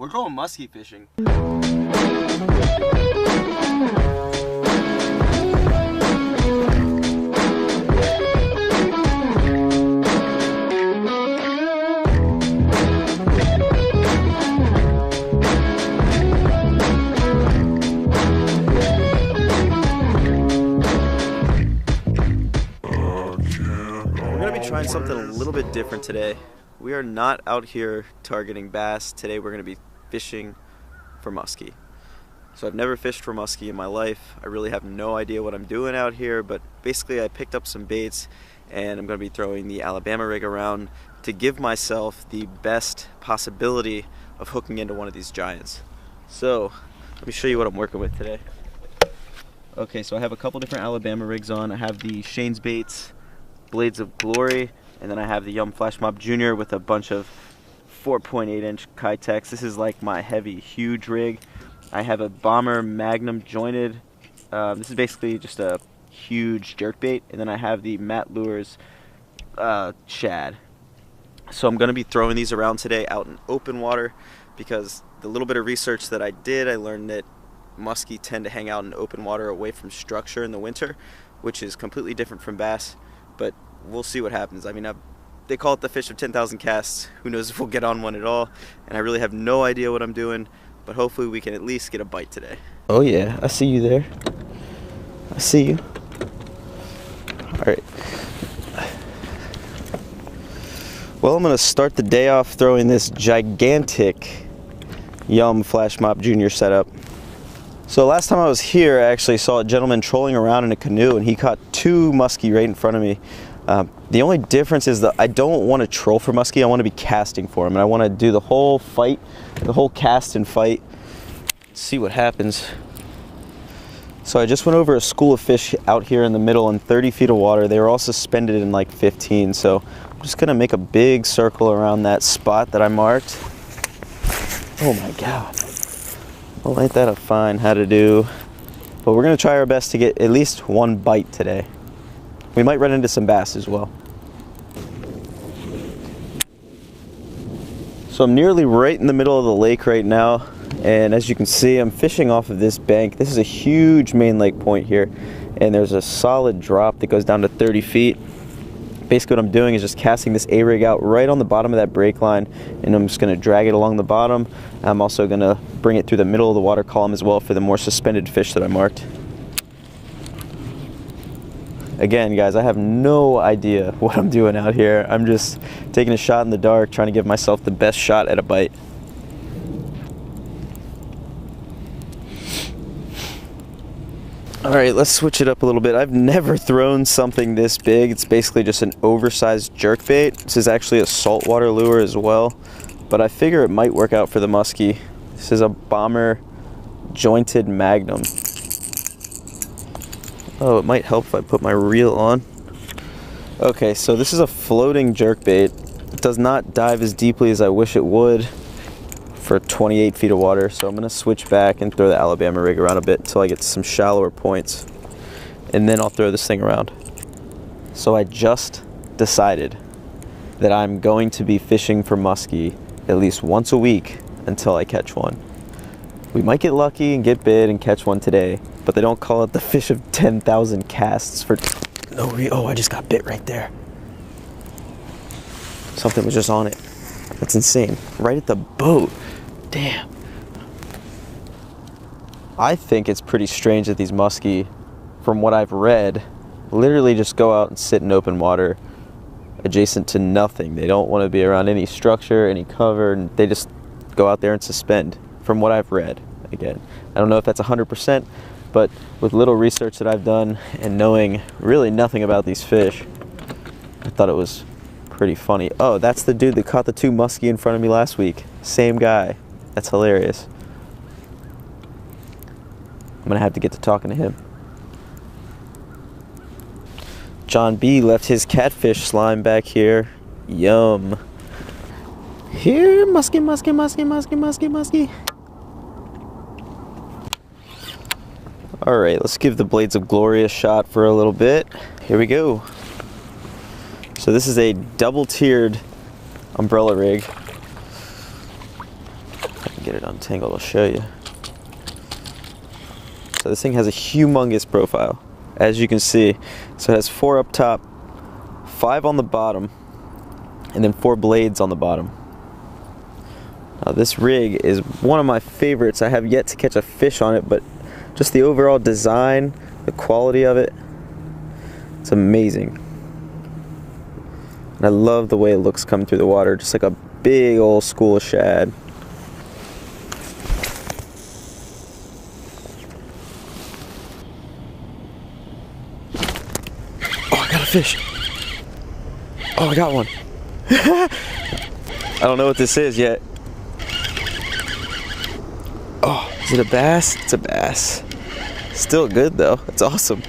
We're going muskie fishing. We're gonna be trying something a little bit different today. We are not out here targeting bass. Today we're gonna be fishing for muskie. So I've never fished for muskie in my life. I really have no idea what I'm doing out here, but basically I picked up some baits and I'm gonna be throwing the Alabama rig around to give myself the best possibility of hooking into one of these giants. So let me show you what I'm working with today. Okay, so I have a couple different Alabama rigs on. I have the Shane's Baits Blades of Glory, and then I have the Yum Flash Mob Jr. with a bunch of 4.8 inch Kitex. This is like my heavy, huge rig. I have a Bomber Magnum jointed. This is basically just a huge jerkbait, and then I have the Matt Lures shad. So I'm going to be throwing these around today out in open water because the little bit of research that I did, I learned that muskie tend to hang out in open water away from structure in the winter, which is completely different from bass, but we'll see what happens. I mean, they call it the fish of 10,000 casts. Who knows if we'll get on one at all, and I really have no idea what I'm doing, but hopefully we can at least get a bite today. Oh yeah, I see you there. I see you. Alright. Well, I'm going to start the day off throwing this gigantic Yum Flash Mob Jr. setup. So last time I was here, I actually saw a gentleman trolling around in a canoe and he caught 2 muskie right in front of me. The only difference is that I don't want to troll for muskie, I want to be casting for him, and I want to do the whole fight, the whole cast and fight, see what happens. So I just went over a school of fish out here in the middle in 30 feet of water. They were all suspended in like 15, so I'm just going to make a big circle around that spot that I marked. Oh my God. Well, ain't that a fine how to do. But we're going to try our best to get at least one bite today. We might run into some bass as well. So I'm nearly right in the middle of the lake right now, and as you can see, I'm fishing off of this bank. This is a huge main lake point here, and there's a solid drop that goes down to 30 feet. Basically what I'm doing is just casting this A-rig out right on the bottom of that brake line, and I'm just going to drag it along the bottom. I'm also going to bring it through the middle of the water column as well for the more suspended fish that I marked. Again, guys, I have no idea what I'm doing out here. I'm just taking a shot in the dark, trying to give myself the best shot at a bite. Alright, let's switch it up a little bit. I've never thrown something this big. It's basically just an oversized jerkbait. This is actually a saltwater lure as well, but I figure it might work out for the muskie. This is a Bomber jointed Magnum. Oh, it might help if I put my reel on. Okay, so this is a floating jerkbait. It does not dive as deeply as I wish it would for 28 feet of water, so I'm going to switch back and throw the Alabama rig around a bit until I get to some shallower points, and then I'll throw this thing around. So I just decided that I'm going to be fishing for muskie at least once a week until I catch one. We might get lucky and get bit and catch one today, but they don't call it the fish of 10,000 casts for no reason. Oh, I just got bit right there. Something was just on it. That's insane. Right at the boat. Damn. I think it's pretty strange that these muskie, from what I've read, literally just go out and sit in open water adjacent to nothing. They don't want to be around any structure, any cover, and they just go out there and suspend, from what I've read. Again, I don't know if that's 100%, but with little research that I've done and knowing really nothing about these fish, I thought it was pretty funny. Oh, that's the dude that caught the 2 muskie in front of me last week. Same guy. That's hilarious. I'm gonna have to get to talking to him. John B left his catfish slime back here. Yum. Here, muskie, muskie, muskie, muskie, muskie, muskie. All right, let's give the Blades of Glory a shot for a little bit. Here we go. So this is a double-tiered umbrella rig. get it untangled, I'll show you. So this thing has a humongous profile, as you can see. So it has 4 up top, 5 on the bottom, and then 4 blades on the bottom. Now this rig is one of my favorites. I have yet to catch a fish on it, but just the overall design, the quality of it, it's amazing. And I love the way it looks coming through the water, just like a big old school of shad. Oh, I got a fish. Oh, I got one. I don't know what this is yet. Oh, is it a bass? It's a bass. Still good though. It's awesome.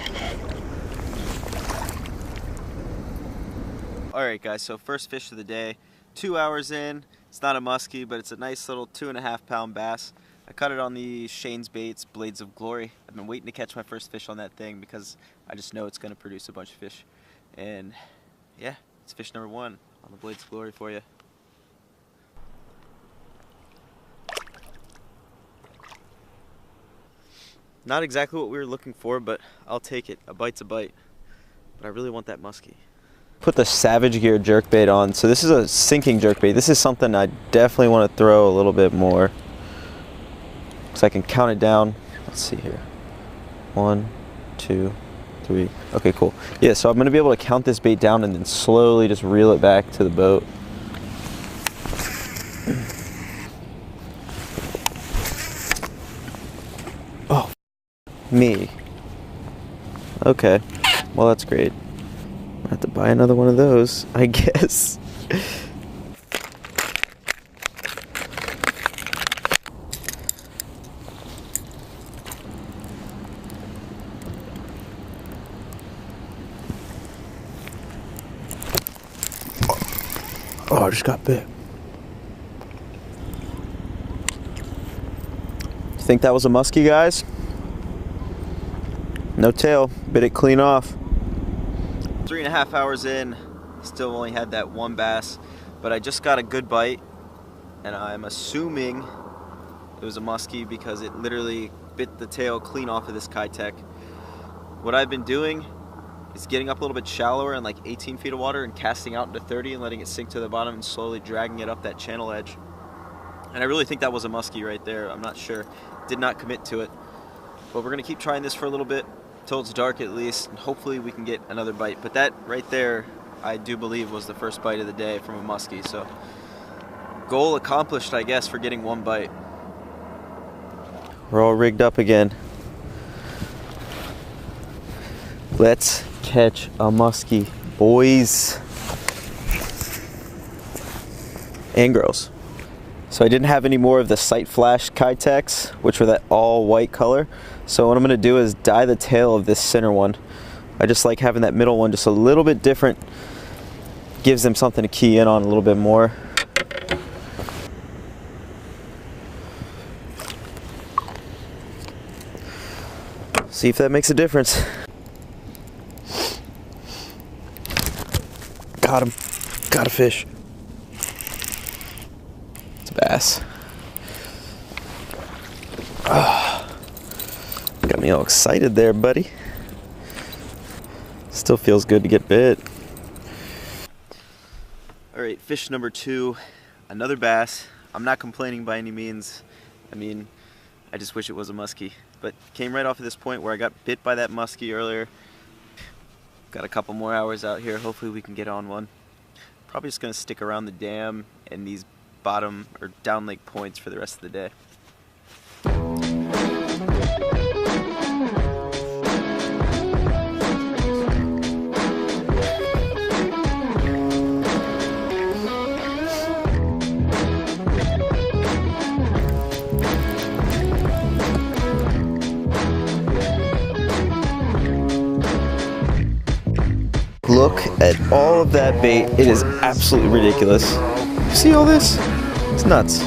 Alright guys, so first fish of the day. 2 hours in. It's not a muskie, but it's a nice little 2.5 pound bass. I caught it on the Shane's Baits Blades of Glory. I've been waiting to catch my first fish on that thing because I just know it's going to produce a bunch of fish. And yeah, it's fish number 1 on the Blades of Glory for you. Not exactly what we were looking for, but I'll take it. A bite's a bite. But I really want that muskie. Put the Savage Gear jerkbait on. So this is a sinking jerkbait. This is something I definitely want to throw a little bit more. So I can count it down. Let's see here. 1, 2, 3. Okay, cool. Yeah, so I'm going to be able to count this bait down and then slowly just reel it back to the boat. Oh, me. Okay, well that's great. I have to buy another one of those, I guess. Oh, I just got bit. You think that was a muskie, guys? No tail, bit it clean off. 3.5 hours in, still only had that 1 bass, but I just got a good bite, and I'm assuming it was a muskie because it literally bit the tail clean off of this Kitech. What I've been doing is getting up a little bit shallower in like 18 feet of water and casting out into 30 and letting it sink to the bottom and slowly dragging it up that channel edge. And I really think that was a muskie right there. I'm not sure. Did not commit to it. But we're going to keep trying this for a little bit, till it's dark at least, and hopefully we can get another bite. But that right there, I do believe, was the first bite of the day from a muskie. So goal accomplished, I guess, for getting 1 bite. We're all rigged up again. Let's catch a muskie, boys and girls. So I didn't have any more of the sight flash Kitechs, which were that all white color. So what I'm gonna do is dye the tail of this center one. I just like having that middle one just a little bit different. Gives them something to key in on a little bit more. See if that makes a difference. Got him. Got a fish. It's a bass. Got me all excited there, buddy. Still feels good to get bit. Alright, fish number 2. Another bass. I'm not complaining by any means. I mean, I just wish it was a muskie. But came right off of this point where I got bit by that muskie earlier. Got a couple more hours out here. Hopefully we can get on one. Probably just going to stick around the dam and these bottom or down lake points for the rest of the day. Look at all of that bait. It is absolutely ridiculous. See all this? It's nuts.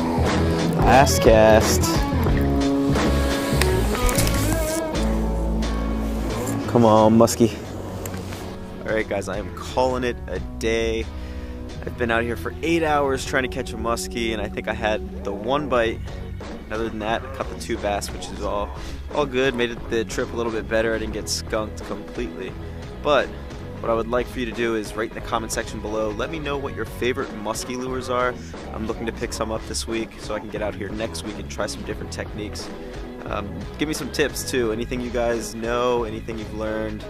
Last cast. Come on, muskie. Alright guys, I am calling it a day. I've been out here for 8 hours trying to catch a muskie, and I think I had the 1 bite And other than that, I caught the 2 bass, which is all good. Made the trip a little bit better. I didn't get skunked completely. But what I would like for you to do is write in the comment section below. Let me know what your favorite musky lures are. I'm looking to pick some up this week so I can get out here next week and try some different techniques. Give me some tips too. Anything you guys know, anything you've learned.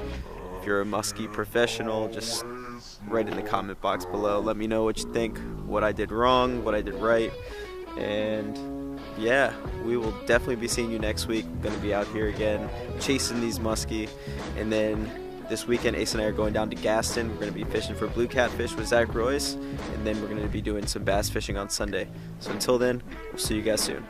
If you're a musky professional, just write in the comment box below. Let me know what you think, what I did wrong, what I did right. And yeah, we will definitely be seeing you next week. I'm going to be out here again chasing these muskie. And then this weekend, Ace and I are going down to Gaston. We're going to be fishing for blue catfish with Zach Royce. And then we're going to be doing some bass fishing on Sunday. So until then, we'll see you guys soon.